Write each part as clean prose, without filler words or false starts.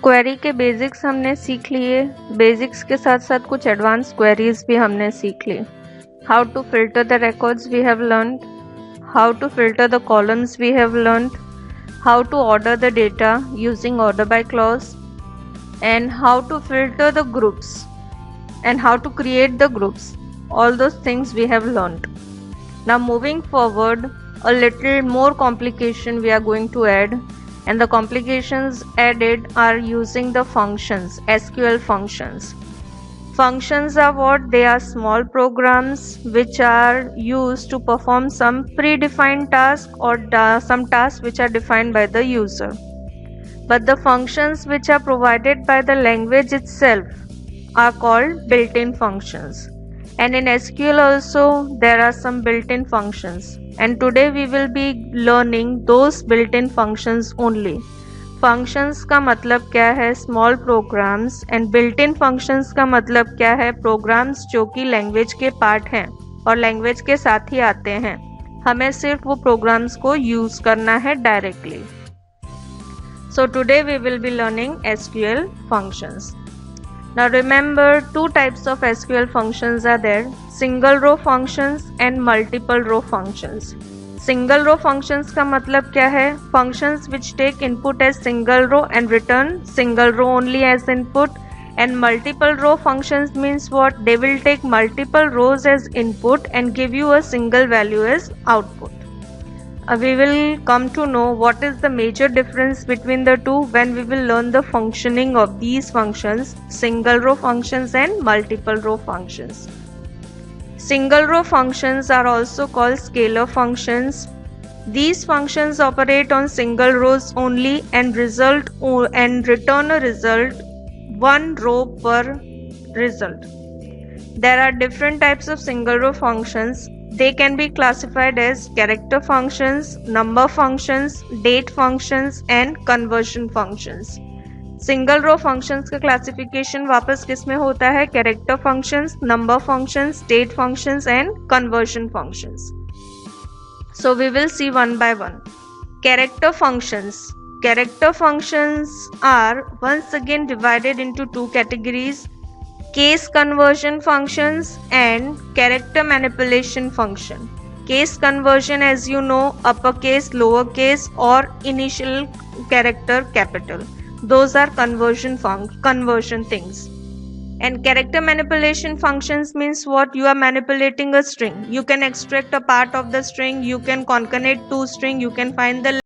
Query के basics हमने सीख लिए, बेसिक्स के साथ साथ कुछ एडवांस क्वेरीज भी हमने सीख ली। How to filter the records we have learned, how to filter the columns we have learned, how to order the data using order by clause, and how to filter the groups and how to create the groups. All those things we have learned. Now moving forward, a little more complication we are going to add, and the complications added are using the functions, SQL functions. Functions are what? They are small programs which are used to perform some predefined task or some tasks which are defined by the user. But the functions which are provided by the language itself are called built-in functions. And in SQL also there are some built-in functions. And today we will be learning those built-in functions only. Functions का मतलब क्या है? Small programs. And built in functions का मतलब क्या है? Programmes जो कि लैंग्वेज के पार्ट हैं और लैंग्वेज के साथ ही आते हैं, हमें सिर्फ वो प्रोग्राम्स को यूज करना है directly. So today we will be learning SQL functions. Now remember, two types of SQL functions are there: single row functions and multiple row functions. Single row functions का मतलब क्या है? Functions which take input as single row and return single row only as input. And multiple row functions means what? They will take multiple rows as input and give you a single value as output. We will come to know what is the major difference between the two when we will learn the functioning of these functions, single row functions and multiple row functions. Single row functions are also called scalar functions. These functions operate on single rows only and return a result one row per result. There are different types of single row functions. They can be classified as character functions, number functions, date functions and conversion functions. Single row functions का classification वापस किस में होता है? Character functions, number functions, date functions and conversion functions. So we will see one by one. Character functions. Character functions are once again divided into two categories: case conversion functions and character manipulation function. Case conversion, as you know, uppercase, lowercase or initial character capital. Those are conversion things. And character manipulation functions means what? You are manipulating a string. You can extract a part of the string, you can concatenate two string, you can find the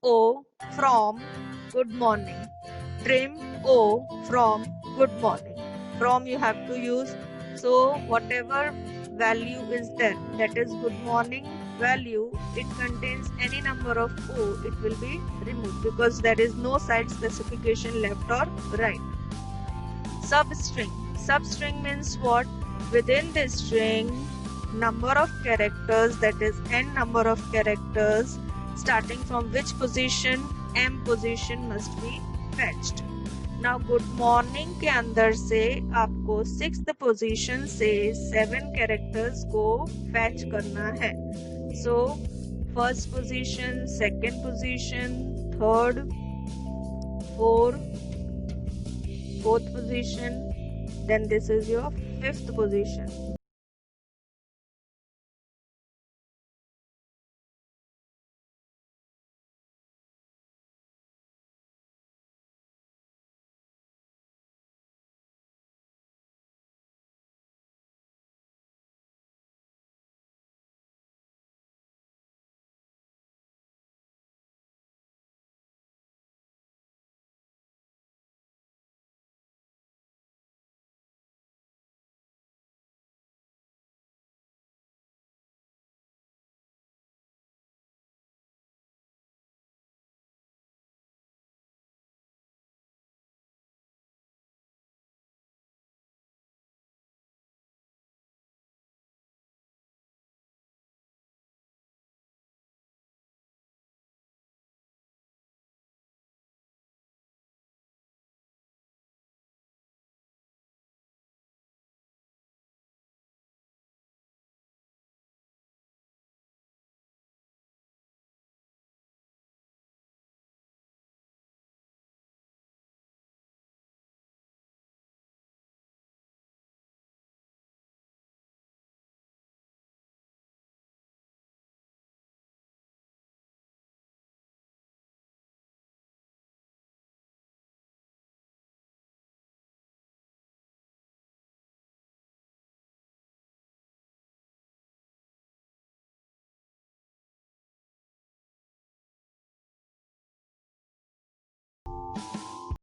O from good morning. Trim O from good morning. From you have to use, so whatever value is there, that is good morning value, it contains any number of O, it will be removed because there is no side specification left or right. Substring. Substring means what? Within this string, number of characters, that is n number of characters, starting from which position? M position must be fetched. Now good morning के अंदर से आपको 6th position से 7 characters को fetch करना है. So first position, second position, third, fourth position, then this is your 5th position.